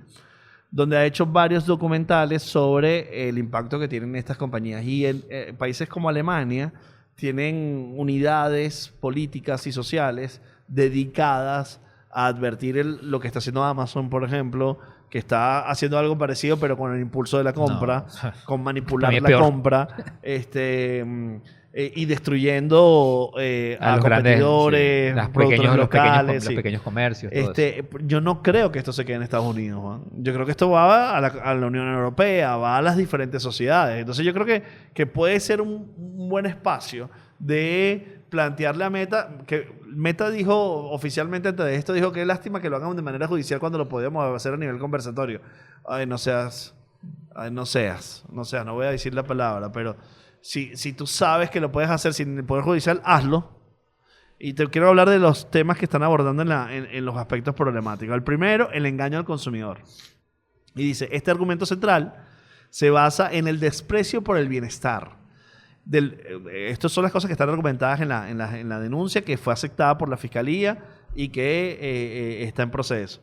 donde ha hecho varios documentales sobre el impacto que tienen estas compañías. Y en países como Alemania tienen unidades políticas y sociales dedicadas a advertir lo que está haciendo Amazon, por ejemplo, que está haciendo algo parecido, pero con el impulso de la compra, con manipular la compra, y destruyendo a los competidores, productores locales. Los pequeños comercios. Todo eso. Yo no creo que esto se quede en Estados Unidos, Juan. Yo creo que esto va a la Unión Europea, va a las diferentes sociedades. Entonces yo creo que puede ser un buen espacio de plantearle a Meta, que Meta dijo oficialmente antes de esto, dijo que es lástima que lo hagan de manera judicial cuando lo podíamos hacer a nivel conversatorio. No voy a decir la palabra, pero si tú sabes que lo puedes hacer sin el Poder Judicial, hazlo. Y te quiero hablar de los temas que están abordando en los aspectos problemáticos. El primero, el engaño al consumidor. Y dice, este argumento central se basa en el desprecio por el bienestar. Estas son las cosas que están argumentadas en la denuncia que fue aceptada por la Fiscalía y que está en proceso.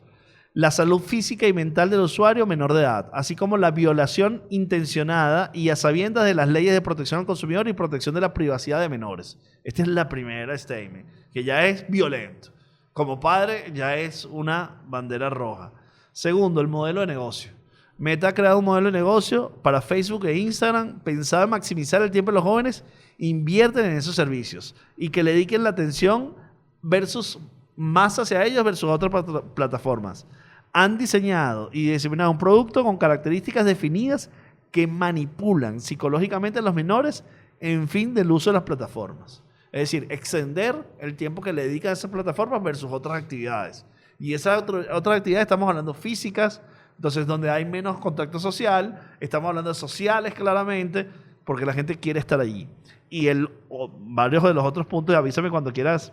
la salud física y mental del usuario menor de edad, así como la violación intencionada y a sabiendas de las leyes de protección al consumidor y protección de la privacidad de menores. Esta es la primera statement, que ya es violento. Como padre, ya es una bandera roja. Segundo, el modelo de negocio. Meta ha creado un modelo de negocio para Facebook e Instagram pensado en maximizar el tiempo de los jóvenes, invierten en esos servicios y que le dediquen la atención versus más hacia ellos versus otras plataformas. Han diseñado y diseminado un producto con características definidas que manipulan psicológicamente a los menores en fin del uso de las plataformas. Es decir, extender el tiempo que le dedican a esas plataformas versus otras actividades. Y esas otras actividades estamos hablando físicas, entonces donde hay menos contacto social, estamos hablando de sociales claramente, porque la gente quiere estar allí. Y varios de los otros puntos, avísame cuando quieras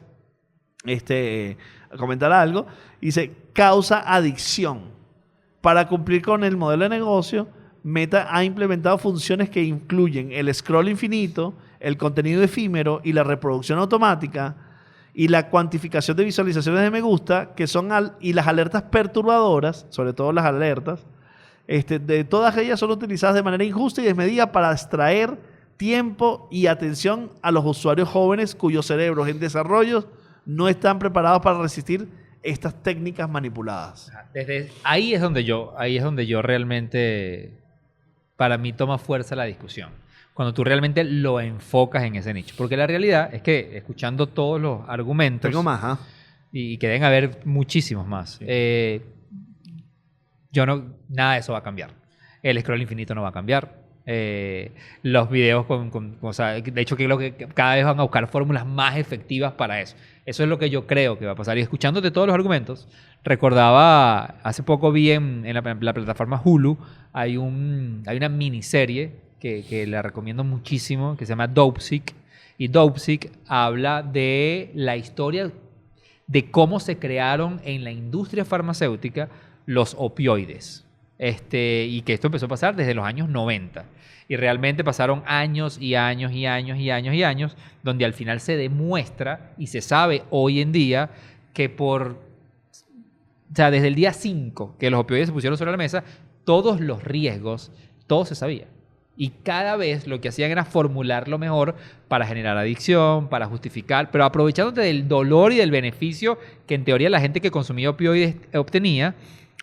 comentar algo, dice, causa adicción. Para cumplir con el modelo de negocio, Meta ha implementado funciones que incluyen el scroll infinito, el contenido efímero y la reproducción automática y la cuantificación de visualizaciones de me gusta, que son y las alertas perturbadoras, sobre todo las alertas, de todas ellas son utilizadas de manera injusta y desmedida para extraer tiempo y atención a los usuarios jóvenes cuyos cerebros en desarrollo no están preparados para resistir estas técnicas manipuladas. Ahí es donde yo realmente, para mí, toma fuerza la discusión. Cuando tú realmente lo enfocas en ese nicho. Porque la realidad es que, escuchando todos los argumentos... Tengo más, y que deben haber muchísimos más. Sí. Nada de eso va a cambiar. El scroll infinito no va a cambiar. Los videos o sea, de hecho, creo que cada vez van a buscar fórmulas más efectivas para eso. Eso es lo que yo creo que va a pasar. Y escuchándote todos los argumentos, recordaba, hace poco vi en la plataforma Hulu, hay una miniserie que la recomiendo muchísimo, que se llama Dopesick. Y Dopesick habla de la historia de cómo se crearon en la industria farmacéutica los opioides. Y que esto empezó a pasar desde los años 90. Y realmente pasaron años y años y años y años y años, donde al final se demuestra y se sabe hoy en día que desde el día 5 que los opioides se pusieron sobre la mesa, todos los riesgos, todo se sabía. Y cada vez lo que hacían era formular lo mejor para generar adicción, para justificar, pero aprovechándote del dolor y del beneficio que en teoría la gente que consumía opioides obtenía.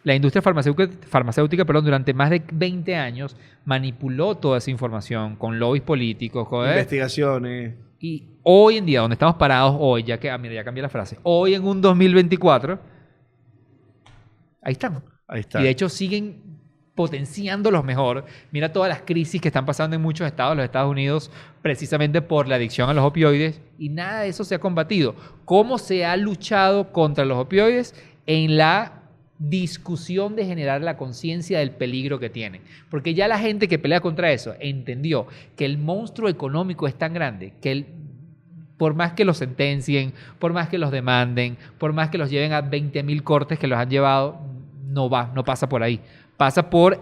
La industria farmacéutica, durante más de 20 años manipuló toda esa información con lobbies políticos, con investigaciones. Y hoy en día, donde estamos parados hoy, ya cambié la frase, hoy en un 2024, ahí están. Ahí está. Y de hecho siguen potenciándolos mejor. Mira todas las crisis que están pasando en muchos estados de los Estados Unidos precisamente por la adicción a los opioides y nada de eso se ha combatido. ¿Cómo se ha luchado contra los opioides? En la discusión de generar la conciencia del peligro que tiene. Porque ya la gente que pelea contra eso entendió que el monstruo económico es tan grande que por más que los sentencien, por más que los demanden, por más que los lleven a 20,000 cortes que los han llevado, no pasa por ahí. Pasa por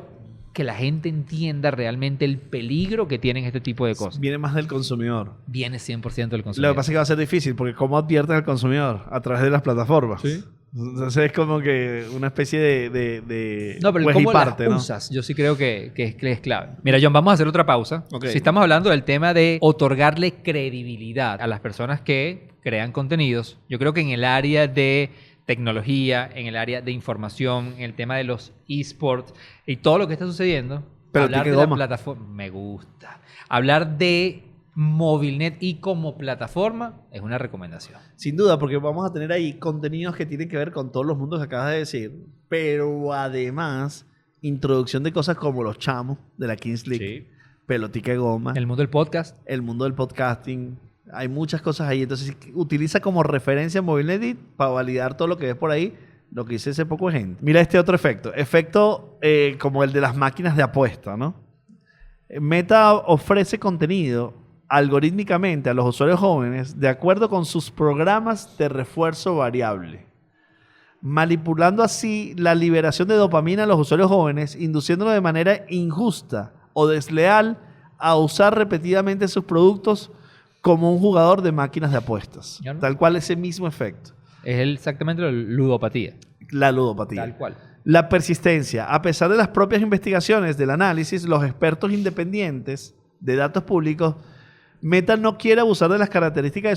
que la gente entienda realmente el peligro que tienen este tipo de cosas. Viene más del consumidor. Viene 100% del consumidor. Lo que pasa es que va a ser difícil, porque ¿cómo adviertes al consumidor? A través de las plataformas. Sí. Entonces es como que una especie de no, pero pues cómo las ¿no? usas, yo sí creo que es clave. Mira, John, vamos a hacer otra pausa. Okay. Si estamos hablando del tema de otorgarle credibilidad a las personas que crean contenidos, yo creo que en el área de tecnología, en el área de información, en el tema de los esports y todo lo que está sucediendo, pero hablar de la plataforma, me gusta. Hablar de Movilnet y como plataforma es una recomendación. Sin duda, porque vamos a tener ahí contenidos que tienen que ver con todos los mundos que acabas de decir, pero además introducción de cosas como los chamos de la Kings League, pelotica de goma, el mundo del podcast, el mundo del podcasting. Hay muchas cosas ahí. Entonces, utiliza como referencia Movilnet para validar todo lo que ves por ahí, lo que dice ese poco de gente. Mira este otro efecto. Efecto como el de las máquinas de apuesta, ¿no? Meta ofrece contenido algorítmicamente a los usuarios jóvenes de acuerdo con sus programas de refuerzo variable, manipulando así la liberación de dopamina a los usuarios jóvenes, induciéndolos de manera injusta o desleal a usar repetidamente sus productos como un jugador de máquinas de apuestas. Tal cual ese mismo efecto. Es exactamente la ludopatía. la ludopatía. Tal cual. La persistencia. A pesar de las propias investigaciones del análisis, los expertos independientes de datos públicos, Meta no quiere abusar de las características de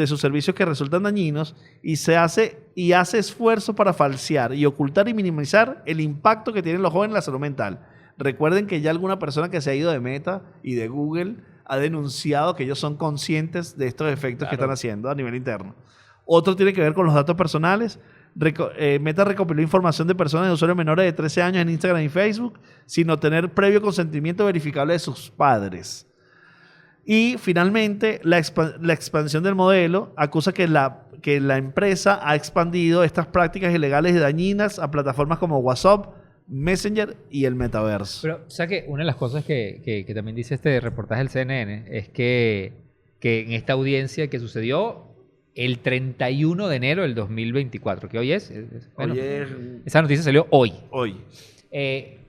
sus servicios que resultan dañinos y hace esfuerzos para falsear y ocultar y minimizar el impacto que tienen los jóvenes en la salud mental. Recuerden que ya alguna persona que se ha ido de Meta y de Google ha denunciado que ellos son conscientes de estos efectos que están haciendo a nivel interno. Otro tiene que ver con los datos personales. Meta recopiló información de personas de usuarios menores de 13 años en Instagram y Facebook sin obtener previo consentimiento verificable de sus padres. Y finalmente, la expansión del modelo acusa que la empresa ha expandido estas prácticas ilegales y dañinas a plataformas como WhatsApp, Messenger y el metaverso. Pero, ¿sabes qué? Una de las cosas que también dice este reportaje del CNN es que en esta audiencia que sucedió el 31 de enero del 2024, que hoy bueno, esa noticia salió hoy.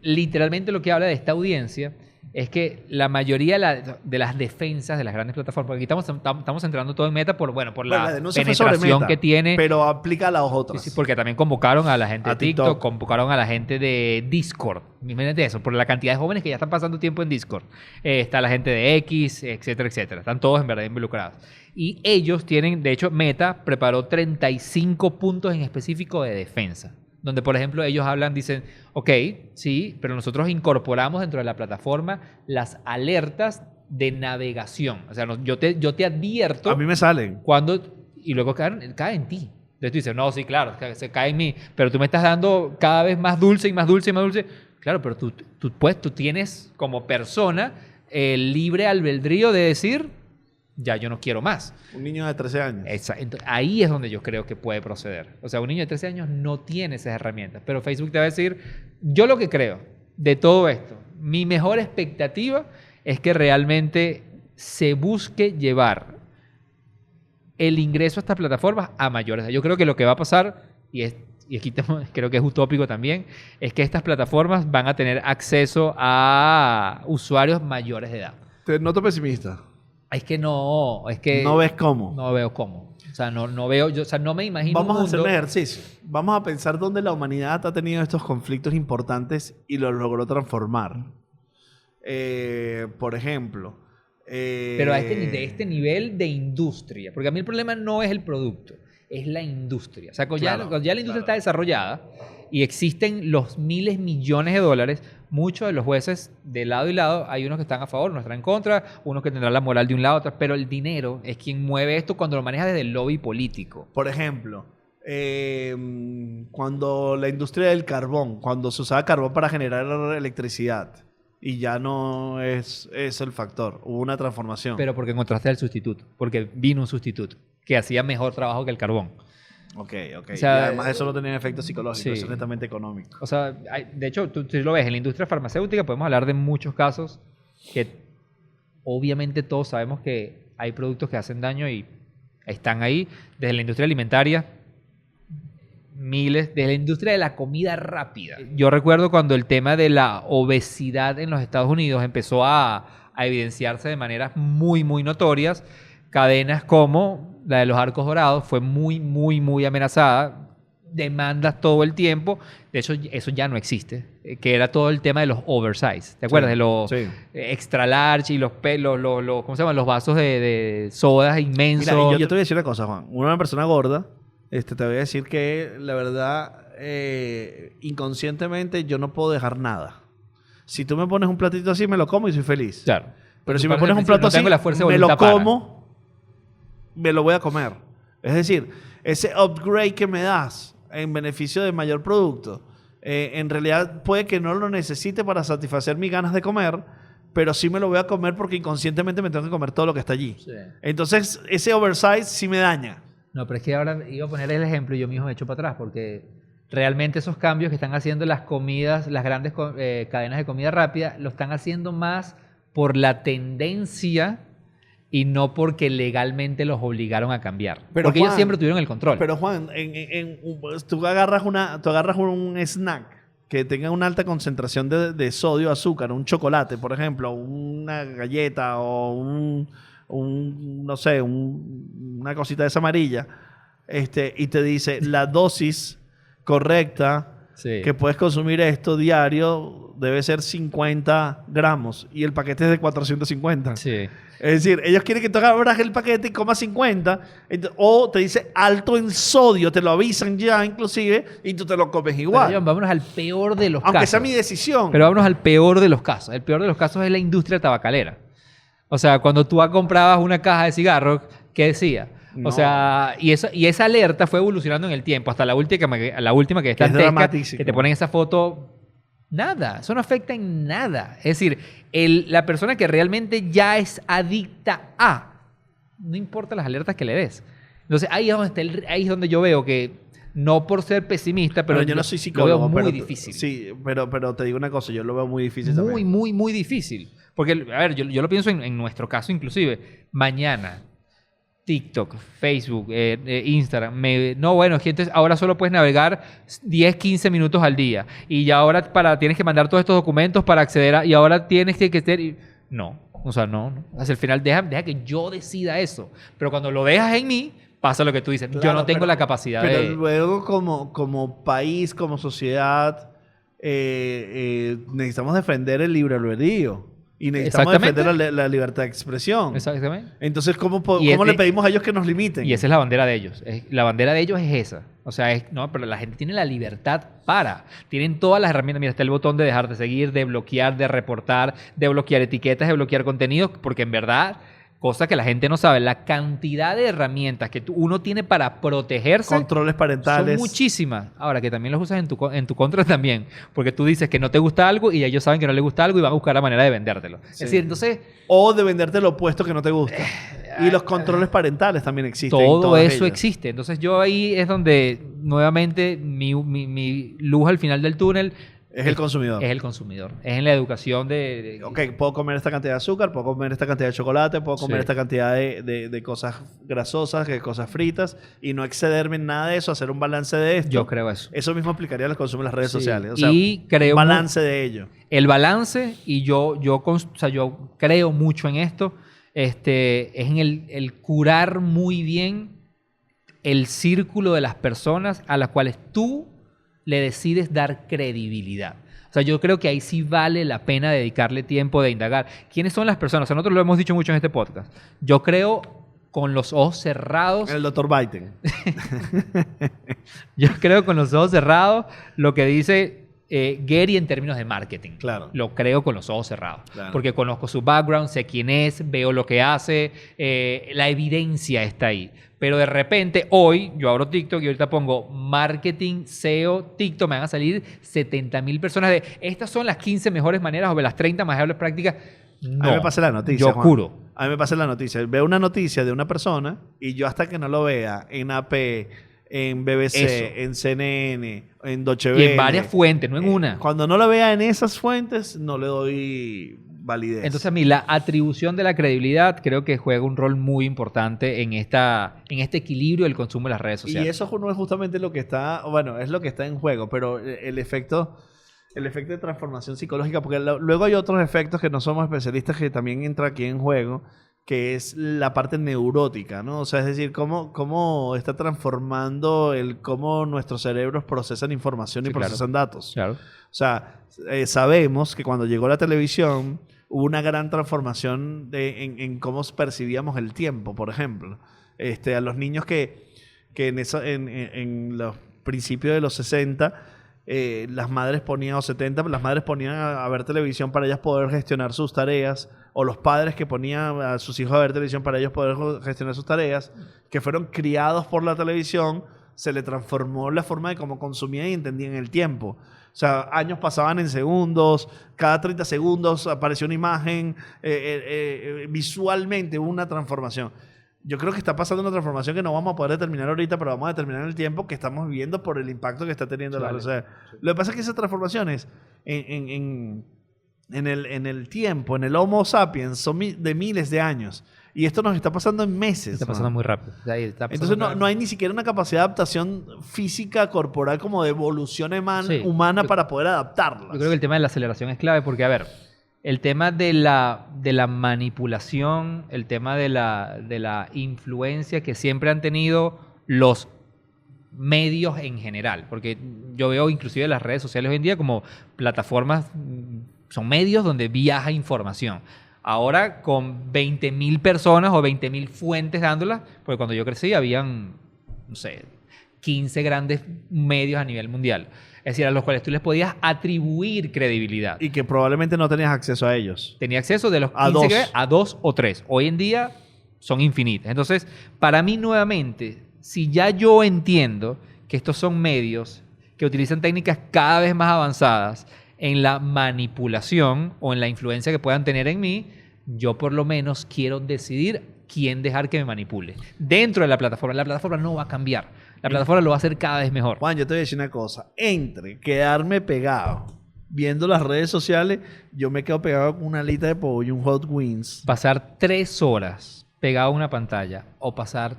Literalmente lo que habla de esta audiencia es que la mayoría de las defensas de las grandes plataformas, porque aquí estamos entrando todo en Meta por la penetración Meta, que tiene. Pero aplica a las otras. Sí, porque también convocaron a la gente de TikTok, convocaron a la gente de Discord. Imagínate eso, por la cantidad de jóvenes que ya están pasando tiempo en Discord. Está la gente de X, etcétera, etcétera. Están todos en verdad involucrados. Y ellos tienen, de hecho, Meta preparó 35 puntos en específico de defensa. Donde, por ejemplo, ellos dicen, ok, sí, pero nosotros incorporamos dentro de la plataforma las alertas de navegación. O sea, yo te advierto... A mí me salen. Y luego cae en ti. Entonces tú dices, no, sí, claro, se cae en mí. Pero tú me estás dando cada vez más dulce y más dulce y más dulce. Claro, pero tú tienes como persona el libre albedrío de decir... ya yo no quiero más. Un niño de 13 años. Entonces, ahí es donde yo creo que puede proceder. O sea, un niño de 13 años no tiene esas herramientas. Pero Facebook te va a decir, yo lo que creo de todo esto, mi mejor expectativa es que realmente se busque llevar el ingreso a estas plataformas a mayores. Yo creo que lo que va a pasar, y aquí creo que es utópico también, es que estas plataformas van a tener acceso a usuarios mayores de edad. Te noto pesimista. Es que no ves cómo. No veo cómo. O sea, no veo, no me imagino Vamos a hacer un ejercicio. Vamos a pensar dónde la humanidad ha tenido estos conflictos importantes y los logró transformar. Por ejemplo. Pero de este nivel de industria. Porque a mí el problema no es el producto, es la industria. O sea, cuando ya la industria está desarrollada y existen los miles, millones de dólares, muchos de los jueces de lado y lado, hay unos que están a favor, unos que están en contra, unos que tendrán la moral de un lado, otro, pero el dinero es quien mueve esto cuando lo maneja desde el lobby político. Por ejemplo, cuando la industria del carbón, cuando se usaba carbón para generar electricidad, y ya no es el factor, hubo una transformación. Pero porque encontraste el sustituto, porque vino un sustituto que hacía mejor trabajo que el carbón. Ok. O sea, y además eso no tenía efecto psicológico, sí. Eso es netamente económico. O sea, de hecho, tú lo ves, en la industria farmacéutica podemos hablar de muchos casos que obviamente todos sabemos que hay productos que hacen daño y están ahí. Desde la industria alimentaria, miles. Desde la industria de la comida rápida. Yo recuerdo cuando el tema de la obesidad en los Estados Unidos empezó a evidenciarse de maneras muy, muy notorias. Cadenas como la de los Arcos Dorados fue muy, muy, muy amenazada. Demandas todo el tiempo. De hecho, eso ya no existe. Que era todo el tema de los oversize. ¿Te acuerdas? De los extra large y los ¿cómo se llaman? Los vasos de sodas inmensos. Mira, yo te voy a decir una cosa, Juan. Una persona gorda, te voy a decir que la verdad, inconscientemente yo no puedo dejar nada. Si tú me pones un platito así, me lo como y soy feliz. Claro. Pero si me pones un plato así, me lo como, me lo voy a comer. Es decir, ese upgrade que me das en beneficio de mayor producto, en realidad puede que no lo necesite para satisfacer mis ganas de comer, pero sí me lo voy a comer porque inconscientemente me tengo que comer todo lo que está allí. Sí. Entonces, ese oversize sí me daña. No, pero es que ahora iba a poner el ejemplo y yo mismo me echo para atrás porque realmente esos cambios que están haciendo las comidas, las grandes cadenas de comida rápida, lo están haciendo más por la tendencia y no porque legalmente los obligaron a cambiar. Pero porque Juan, ellos siempre tuvieron el control. Pero Juan, tú agarras un snack que tenga una alta concentración de sodio, azúcar, un chocolate, por ejemplo, una galleta o no sé, una cosita de esa amarilla, y te dice la dosis correcta, Sí. que puedes consumir esto diario, debe ser 50 gramos y el paquete es de 450. Sí. Es decir, ellos quieren que tú abras el paquete y comas 50, o te dice alto en sodio, te lo avisan ya inclusive, y tú te lo comes igual. Pero, John, vámonos al peor de los Aunque casos. sea mi decisión. Pero vámonos al peor de los casos. El peor de los casos es la industria tabacalera. O sea, cuando tú comprabas una caja de cigarros, ¿qué decía? No. O sea, y esa alerta fue evolucionando en el tiempo, hasta la última que está Es en Tesca, dramatísimo. que te ponen esa foto. Nada, eso no afecta en nada. Es decir, la persona que realmente ya es adicta a, no importa las alertas que le des. Entonces, ahí es donde yo veo que, no por ser pesimista, pero yo no soy lo psicólogo. veo muy pero, difícil. Sí, pero te digo una cosa, yo lo veo muy difícil Muy, también. muy, muy difícil. Porque, a ver, yo lo pienso en nuestro caso inclusive. Mañana, TikTok, Facebook, Instagram. Bueno, gente, ahora solo puedes navegar 10, 15 minutos al día. Y ya ahora tienes que mandar todos estos documentos para acceder a... Y ahora tienes que ser... No, o sea, no. Hacia el final deja que yo decida eso. Pero cuando lo dejas en mí, pasa lo que tú dices. Yo Claro, no tengo pero- la capacidad Pero de... luego como país, como sociedad, necesitamos defender el libre albedrío. Y necesitamos Exactamente. defender la libertad de expresión. Exactamente. Entonces, ¿cómo Y le este- pedimos a ellos que nos limiten? Y esa es la bandera de ellos. La bandera de ellos es esa. O sea, no, pero la gente tiene la libertad para. Tienen todas las herramientas. Mira, está el botón de dejar de seguir, de bloquear, de reportar, de bloquear etiquetas, de bloquear contenidos, porque en verdad, cosa que la gente no sabe, la cantidad de herramientas que uno tiene para protegerse Controles parentales. son muchísimas. Ahora, que también los usas en tu contra también, porque tú dices que no te gusta algo y ellos saben que no les gusta algo y van a buscar la manera de vendértelo. Sí. Es decir, entonces... O de venderte lo opuesto que no te gusta. Y los controles parentales también existen. en Todo todas eso ellas. existe. Entonces yo ahí es donde nuevamente mi luz al final del túnel Es el consumidor. es el consumidor. Es en la educación Ok, puedo comer esta cantidad de azúcar, puedo comer esta cantidad de chocolate, puedo comer Sí. esta cantidad de cosas grasosas, de cosas fritas, y no excederme en nada de eso, hacer un balance de esto. Yo creo eso. Eso mismo aplicaría a los consumos en las redes Sí. sociales. O sea, Y creo un balance de ello. el balance, y yo creo mucho en esto, es en el curar muy bien el círculo de las personas a las cuales tú le decides dar credibilidad. O sea, yo creo que ahí sí vale la pena dedicarle tiempo de indagar. ¿Quiénes son las personas? O sea, nosotros lo hemos dicho mucho en este podcast. Yo creo con los ojos cerrados. El Dr. Biden. Yo creo con los ojos cerrados lo que dice Gary en términos de marketing. Claro. Lo creo con los ojos cerrados. Claro. Porque conozco su background, sé quién es, veo lo que hace, la evidencia está ahí. Pero de repente, hoy, yo abro TikTok y ahorita pongo marketing, SEO, TikTok, me van a salir 70,000 personas de estas son las 15 mejores maneras o de las 30 mejores prácticas. No, A mí me pasa la noticia. yo Juan. juro. A mí me pasa la noticia. Veo una noticia de una persona y yo hasta que no lo vea en AP, en BBC, Eso. en CNN, en Deutsche Y Welle, en varias fuentes, no en una. Cuando no lo vea en esas fuentes, no le doy validez. Entonces, a mí la atribución de la credibilidad creo que juega un rol muy importante en este equilibrio del consumo de las redes sociales. Y eso no es justamente lo que está, bueno, es lo que está en juego, pero el efecto de transformación psicológica, porque luego hay otros efectos que no somos especialistas que también entra aquí en juego, que es la parte neurótica, ¿no? O sea, es decir, cómo está transformando cómo nuestros cerebros procesan información y Sí, claro. procesan datos. Claro. O sea, sabemos que cuando llegó la televisión hubo una gran transformación en cómo percibíamos el tiempo, por ejemplo. A los niños que en los principios de los 60, las madres ponían, o 70, las madres ponían a ver televisión para ellas poder gestionar sus tareas, o los padres que ponían a sus hijos a ver televisión para ellos poder gestionar sus tareas, que fueron criados por la televisión, se le transformó la forma de cómo consumían y entendían el tiempo. O sea, años pasaban en segundos, cada 30 segundos apareció una imagen, visualmente hubo una transformación. Yo creo que está pasando una transformación que no vamos a poder determinar ahorita, pero vamos a determinar en el tiempo que estamos viviendo por el impacto que está teniendo la Vale. sociedad. Lo que pasa es que esas transformaciones en el tiempo, en el Homo sapiens, son de miles de años. Y esto nos está pasando en meses. Está ¿no? pasando muy rápido. O sea, está pasando Entonces muy no hay ni siquiera una capacidad de adaptación física, corporal, como de evolución Sí. humana Yo- para poder adaptarlas. Yo creo que el tema de la aceleración es clave porque, a ver, el tema de la manipulación, el tema de la influencia que siempre han tenido los medios en general, porque yo veo inclusive las redes sociales hoy en día como plataformas, son medios donde viaja información. Ahora con 20.000 personas o 20.000 fuentes dándolas, porque cuando yo crecí habían, no sé, 15 grandes medios a nivel mundial. Es decir, a los cuales tú les podías atribuir credibilidad. Y que probablemente no tenías acceso a ellos. Tenía acceso de los 15 A dos. a 2 o 3. Hoy en día son infinitas. Entonces, para mí nuevamente, si ya yo entiendo que estos son medios que utilizan técnicas cada vez más avanzadas en la manipulación o en la influencia que puedan tener en mí, yo por lo menos quiero decidir quién dejar que me manipule. Dentro de la plataforma no va a cambiar. La plataforma lo va a hacer cada vez mejor. Juan, yo te voy a decir una cosa. Entre quedarme pegado viendo las redes sociales, yo me quedo pegado con una alita de pollo y un hot wings. Pasar 3 horas pegado a una pantalla o pasar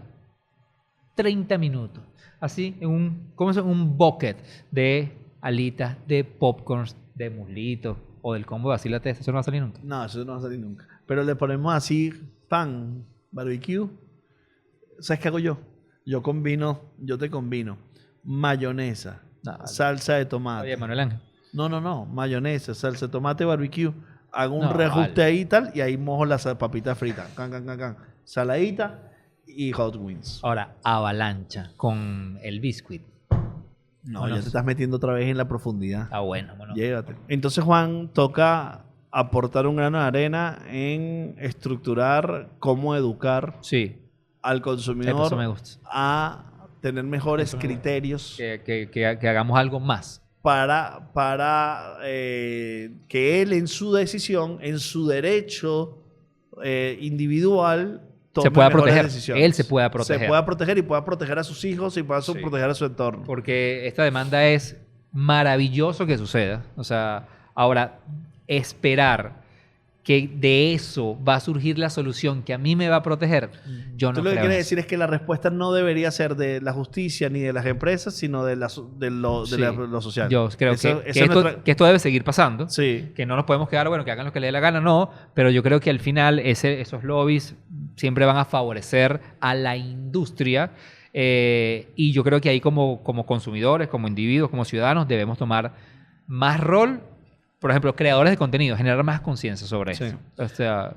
30 minutos así en un bucket de alitas, de popcorns, de muslitos o del combo de Vacílate. Eso no va a salir nunca. No, eso no va a salir nunca. Pero le ponemos así pan, barbecue. ¿Sabes qué hago yo? Yo te combino mayonesa, salsa de tomate. Oye, Manuel Ángel. No, mayonesa, salsa de tomate, barbecue. Hago un No, reajuste vale. ahí y tal, y ahí mojo las papitas fritas. Can. Saladita y hot wings. Ahora, avalancha con el biscuit. No, Bueno, ya te estás metiendo otra vez en la profundidad. Está bueno. Llégate. Entonces, Juan, toca aportar un grano de arena en estructurar cómo educar Sí, al eso consumidor me gusta. a tener mejores Eso me gusta. criterios Que hagamos algo más. para que él en su decisión, en su derecho individual, tome Se pueda mejores proteger. decisiones. Él se pueda proteger. Se pueda proteger y pueda proteger a sus hijos y pueda Sí. proteger a su entorno. Porque esta demanda es maravilloso que suceda. O sea, ahora, esperar que de eso va a surgir la solución que a mí me va a proteger, yo no Tú lo que creo. quieres en decir es que la respuesta no debería ser de la justicia ni de las empresas, sino de lo Sí. social. Yo creo Eso que es esto, nuestra- que esto debe seguir pasando. Sí. Que no nos podemos quedar, bueno, que hagan lo que les dé la gana, no. Pero yo creo que al final esos lobbies siempre van a favorecer a la industria. Y yo creo que ahí como consumidores, como individuos, como ciudadanos, debemos tomar más rol. Por ejemplo, creadores de contenido, generar más conciencia sobre Sí. esto. O sea,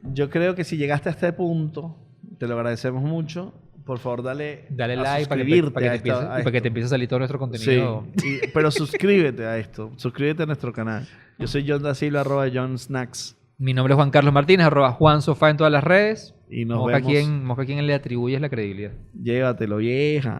Yo creo que si llegaste a este punto, te lo agradecemos mucho. Por favor, dale like para suscribirte para a que te empiece, esta- a y para que esto. te empiece a salir todo nuestro contenido. Sí, pero suscríbete a esto. Suscríbete a nuestro canal. Yo soy John Da Silva, @JohnSnacks. Mi nombre es Juan Carlos Martínez, @JuanSofá en todas las redes. Y nos Mosca vemos. quien le atribuyes la credibilidad. Llévatelo, vieja.